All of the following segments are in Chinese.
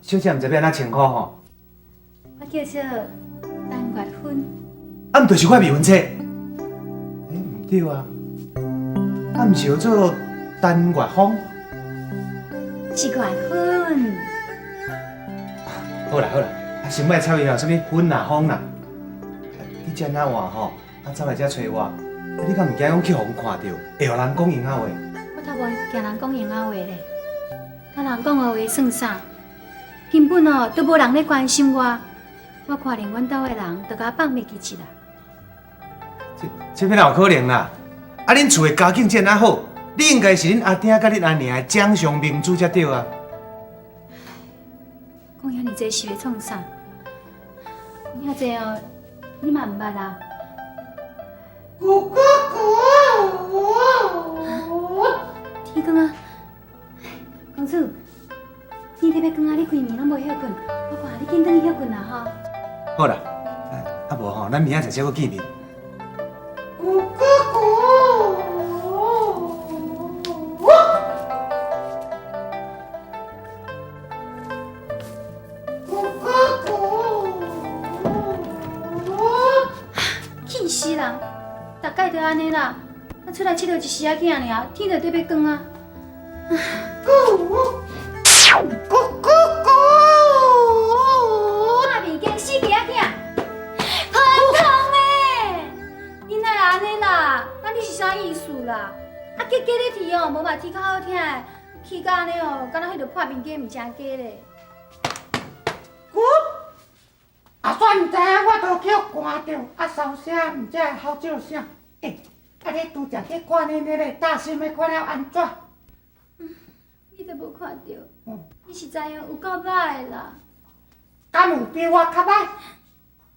小姐毋知要安怎称呼吼？我叫做陈月芬。啊，毋就是我未婚妻？毋对啊，啊，毋是叫做陈月芳？是月芬。好啦好啦，啊，先莫吵伊啦，什么芬啦芳啦。你遮尔晚吼，啊走来遮找我，啊你敢毋惊讲去互人看到，会互人讲闲仔话？我才无惊人讲闲仔话咧，甲人讲的话算啥？根本哦都无人咧关心我，我看连阮兜的人都甲我放袂记一啦。这边哪有可能啦？啊，恁厝的家境遮尔好，你应该是恁阿爹甲恁阿娘的掌上明珠才对啊。讲遐尼济是要创啥？讲遐济哦，你嘛毋捌啦。咕咕咕！天光啊！公主，天特别光啊，你规暝拢无休困，我看你紧转去休困啦吼。好啦，啊无吼，咱明仔载再搁见面。咕咕咕！咕咕咕！气死人！大概就安尼啦，我出来佚佗一时仔囝尔，天就特别光啊。咕咕咕咕！大面惊死鸡仔囝，很痛诶！你哪会安尼啦？那你是啥意思啦？啊，鸡鸡咧啼哦，无嘛啼较好听诶，啼甲安尼哦，敢若迄个破面鸡毋正鸡咧。咕！啊，煞毋知影我都叫赶着，啊，潲声毋知会好叫啥。啊，你拄则去看恁迄个大心的看了安怎？你都无看到，你是知影有够歹的啦，敢有比我较歹？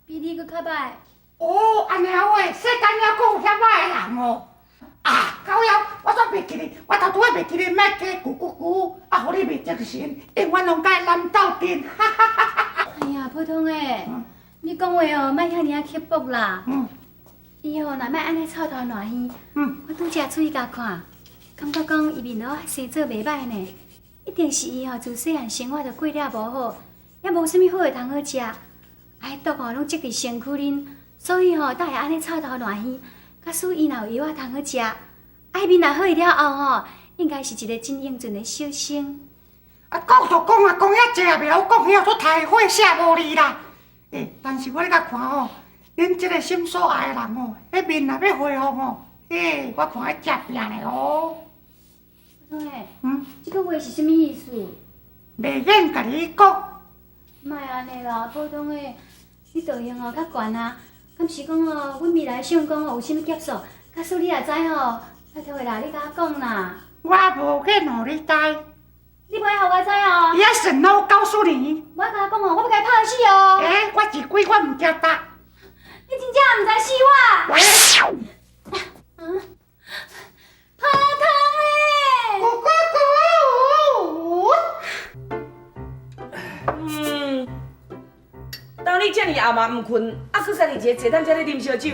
比你搁较歹。哦，安尼话，世间还阁有遐歹的人哦。啊，狗妖，我煞袂记哩，我头拄仔袂记哩，莫加咕咕咕，啊，互你袂精神，永远拢甲伊烂斗阵，哈哈哈哈！哎呀，普通诶，你讲话哦，莫遐尔啊刻薄啦。伊哦，若莫安尼臭头烂耳，我拄则出去甲看，感觉讲伊面罗生做袂歹呢，一定是伊哦自细汉生活就过了无好，也无啥物好诶通好食，哎毒哦拢积伫身躯恁，所以吼才会安尼臭头烂耳。假使伊若有药仔通好食，哎面若好去了后吼，应该是一个真英俊诶小生。啊，讲就讲啊，讲遐济也袂晓讲遐做太火写无哩啦。但是我咧甲看吼，恁即个心所爱的人哦，迄面若要恢复哦，我看迄正拼的哦。对，这个话是啥物意思？袂瘾甲你讲。莫安尼啦，普通诶，你道行哦较悬啊。敢是讲哦，阮未来想讲哦有啥物劫数，假使你也知吼，拜托诶啦，你甲我讲啦。我无瘾互你知，你袂互我知哦。伊遐神老告诉你。我甲我讲哦，我要甲伊拍死哦。我是鬼，我毋惊打。你真正毋知死我？普通诶。咕咕咕！当你遮尔暗嘛毋困，啊，佮家己一个坐等遮咧啉烧酒。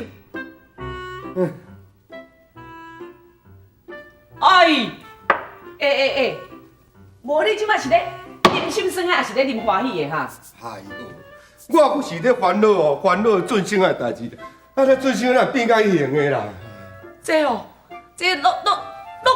无你即摆是咧啉心酸的，还是咧啉欢喜的哈？哎呦，我不是咧烦恼哦，烦恼转生的代志，啊，咧转生哪变甲伊型的啦？这哦，这拢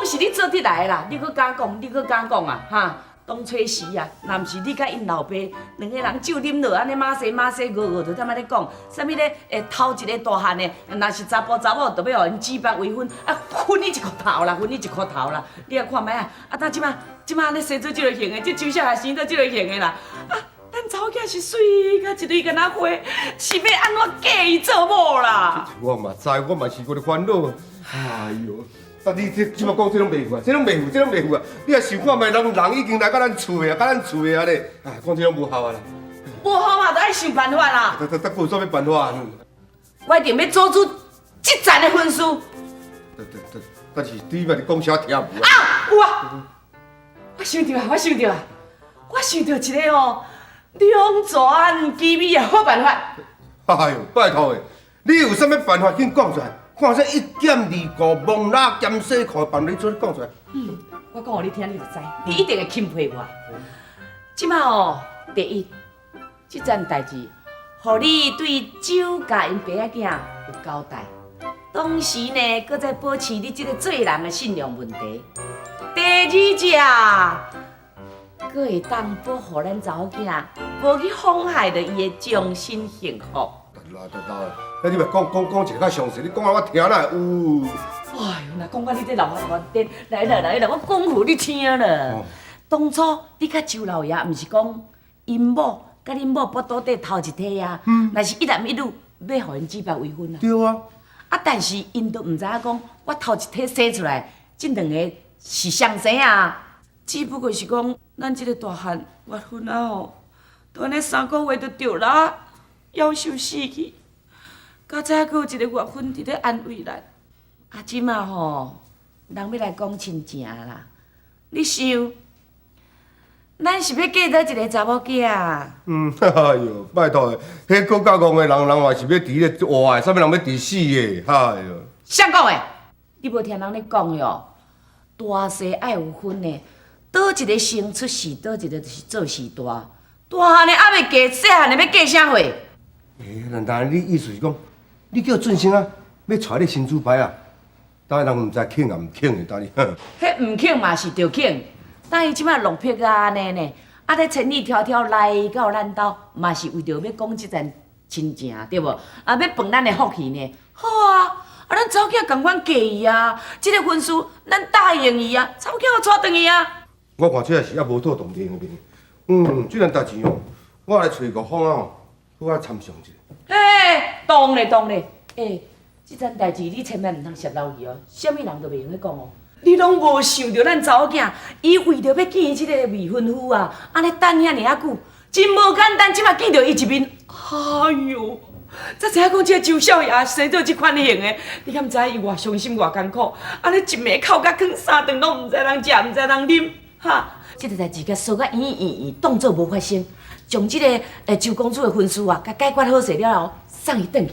是你做得来的啦，你搁敢讲，你搁敢讲啊哈？当初时啊，若毋是你甲因老爸两个人酒啉落，安尼马西饿着，他妈咧讲，啥物咧？头一个大汉的，若是查甫查某，就要互因举办为婚，啊，分你一颗头啦，分你一颗头啦！你啊看觅啊，啊，当即摆安尼生做即个型的，即酒下来生做即个型的啦！啊，咱查某囝是水甲一堆干那花，是要安怎嫁伊做某啦？我嘛知，我嘛是我咧烦恼。哎呦！啊！你即摆讲这拢袂赴啊，这拢袂赴啊！你也想看觅，人已经来到咱厝的啊，到咱厝的啊咧，啊，讲这拢无效啊啦。无好嘛，就爱想办法啦。得有啥物办法？我一定要做出即层的婚事。但是你嘛，你讲啥听无啊？有啊！我想到一个哦，两全其美的好办法。哎呦，拜托的，你有啥物办法，紧讲出来。看说一减二顾，蒙拉兼洗裤，办你做讲出来。我讲互你听，你就知，你一定会钦佩我。即摆哦，第一，这件代志，互你对酒甲因爸仔囝有交代。同时呢，搁再保持你这个做人的信用问题。第二只，搁会当保护咱查某囝，无去妨害着伊的终身幸福。得啦，那你别讲一个较详细，你讲啊我听哪会有？哎呦，若讲到你这老发癫，来，我讲互你听啦。当初你甲周老爷，毋是讲因某甲恁某跋倒底头一体啊？若是一男一女，要互因指白为婚啊？对啊。啊，但是因都毋知影讲，我头一体生出来，这两个是双生啊。只不过是讲，咱这个大汉结婚啊吼，短咧3个月就着啦，夭寿死去。到早还有一个月份伫咧安慰咱。啊，即马吼，人要来讲亲情啦。你想，咱是要嫁倒一个查某囝？哎呦，拜托，迄国家公的人话是要治咧活的，啥物人要治死的？哎呦！谁讲的？你无听人咧讲哟？大细爱有分的，倒一个生出世，倒一个就是做事大。大汉的还袂嫁，细汉的要嫁啥货？难道你意思是讲，你叫俊生啊，要带你新主牌啊？当然人毋知肯啊，毋肯的，当你。迄毋肯嘛是着肯，但伊即摆落魄啊安尼呢，啊咧千里迢迢来到咱兜，嘛是为着要讲即件亲情，对无？啊，要分咱的福气呢。好啊，啊咱查某囝共款嫁伊啊，即个婚事咱答应伊啊，查某囝我带转去啊。我看这也是还无妥当天面。这件代志哦，我来找个方啊吼，我来参详一下。嘿，当咧，即件代志你千万毋通泄露去哦，啥物人都袂用去讲哦。你拢无想着咱查某囝，伊为着要见即个未婚夫啊，安尼等遐尔啊久，真无简单。即摆见着伊一面，哎呦，才知影讲即个周少爷生做即款型的，你敢知影伊偌伤心偌艰苦？安尼一暝哭甲囥3顿拢毋知人食，毋知人啉，哈！即个代志甲说甲圆，当作无发生，将即个周公主的婚事啊，甲解决好势了后，送伊转去，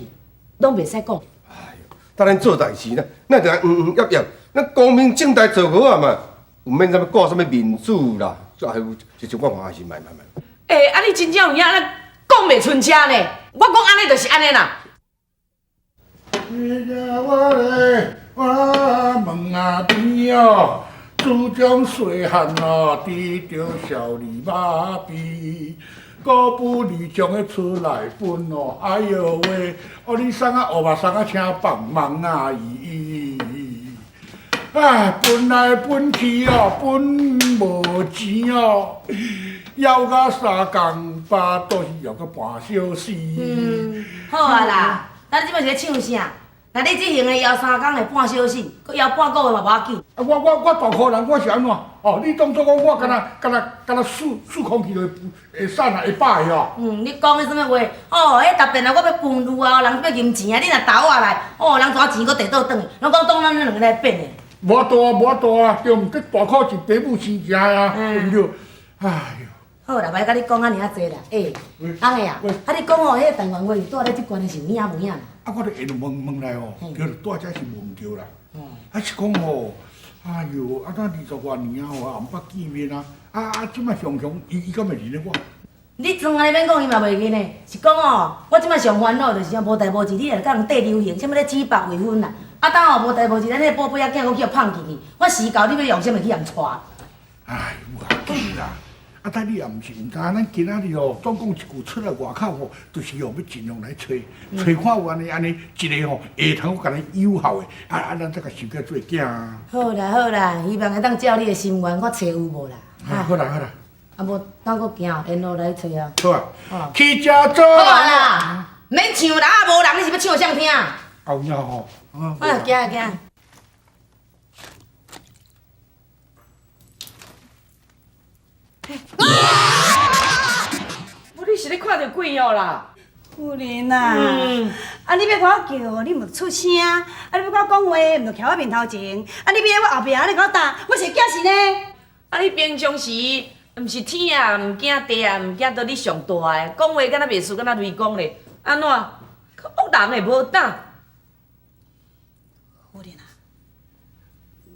拢袂使讲。当咱做代志呢，咱就爱yap咱光明正大做好啊嘛，有免啥物顾啥物面子啦，哎呦，就像我看也是慢。啊你真正有影，咱讲袂出车呢。我讲安尼就是安尼啦。我嘞，我门啊边哦，主张细汉哦，吃着小梨肉皮。果不离将的出来分哦，哎呦喂，你送啊乌肉送啊，请帮忙啊姨。哎，分来分去哦，分无钱哦，要到3工巴都是要到半小时。好啊啦，咱即摆是咧唱啥？那你即型的摇3工的半小时，佮摇半个月嘛无要紧。我大可人，我是安怎？哦，你当作讲我敢若数空气就会散啊，会摆的哦。你讲的什么话？哦，迄特别啊，我要分路啊，人要银钱啊，你若投下来，哦，人抓钱搁摕倒转去，拢讲当咱两个来变的。无多啊，对毋？这大可是爸母生食啊，对不对？哎呦！好啦，袂甲你讲啊，尔啊济啦。翁个啊，你讲哦，迄个陈元伟住咧即关的是有影无影啦？我就下问来哦，叫住遮是无毋对啦。是讲哦，哎呦，咱20多年啊吼，也毋捌见面啊，即摆常伊敢会认得我？你从安尼免讲，伊嘛袂认呢。是讲哦，我即摆上烦恼就是无代无志，你来甲人缀流行，啥物咧指白未婚啦？等哦无代无志，咱迄个宝贝仔囝，我去互放弃去。我时到，你要用啥物去人带？哎，有要紧啦。但你也毋是毋知，咱今仔日哦，总共一句出来外口吼，就是哦要尽量来找看有安尼一个吼下通甲咱友好的，咱再甲收起做囝。好啦，希望会当照你的心愿，我找有无啦？好啦。啊无，等我行沿路来找啊。好啊，去遮做。好啦，免唱啦，无人你是要唱啥听？后影吼。行。你是咧看到鬼哦啦？夫人啊，你要甲我叫，你毋出声，你要甲我讲话，毋着徛我面头前，你要我后壁安尼甲我答，我是会惊死呢。你平常时毋是天也毋惊地也毋惊，到你上大的，讲话敢若袂输，敢若雷公咧，安怎？恶人会无胆？夫人啊，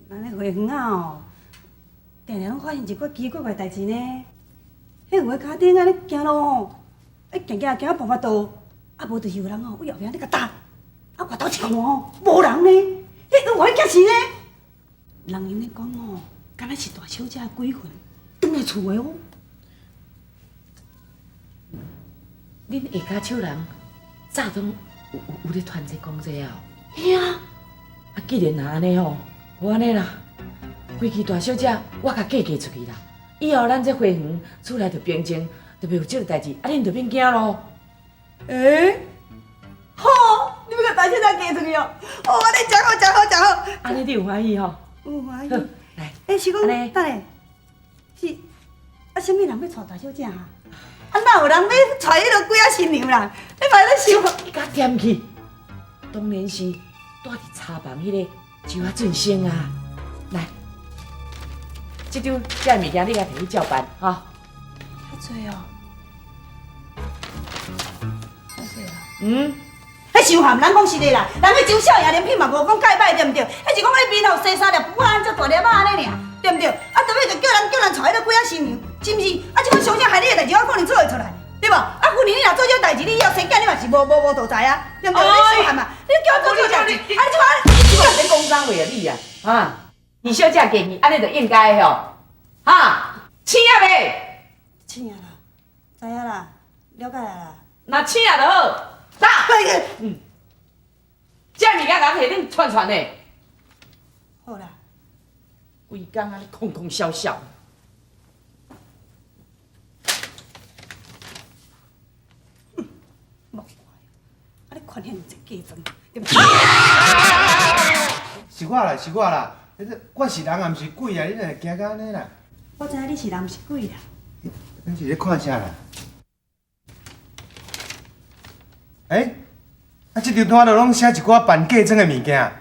咱咧花园啊哦，定定拢发现一寡奇怪的代志呢。迄有家顶安尼行路吼，行到步道，啊无就是有人吼，为后壁安尼甲打，啊回头一看吼，无人呢，迄我迄惊死呢。人因咧讲吼，敢若是大小姐的鬼魂转来厝的哦。恁下骹手人早拢有咧团这讲这啊？嘿啊，啊，既然若安尼吼，无安尼啦，规矩大小姐我甲嫁出去啦。以后咱这花园厝内着平静，就袂有即个代志，啊，恁着免惊咯。好，你要甲大小姐嫁出去哦？哦，安尼真好，真好，真好。安尼你有欢喜吼？有欢喜。来，是讲，安尼等下，是什么人要娶大小姐啊？哪有人要娶迄落鬼仔新娘啦？你莫咧想。你甲点去，当然是住伫茶房迄个周啊俊生啊。来，即张这物件你甲摕去照办吼。遐济哦。遐济啊。迄伤含，咱讲实个啦，人迄周小爷连品嘛无讲介歹，对毋对？迄是讲咧面头洗三粒布啊，遮大粒仔安尼尔，对毋对？啊，到尾就叫人娶迄个鬼仔新娘，是毋是？啊，即款伤心害你的代志，我可能做会出来，对无？啊，旧年你若做这代志，你以后生囝你嘛是无道财啊，对毋对？你伤含嘛，你叫我做这代志，啊，你在讲啥话啊你啊？啊，二小姐嫁去，安尼就应该的吼。哈，请啊未？请啊啦，知影啦，了解啦。那请啊就好。打。这物件甲摕恁串的。好啦。规工安尼空空笑笑。莫怪，啊你款遐尔济假装，对是我啦，是我啦，我是人也毋是鬼啊，你若惊到安尼啦？我知影你是人，毋是鬼啦。你是咧看啥啦？啊，即张摊就拢写一寡办嫁妆的物件。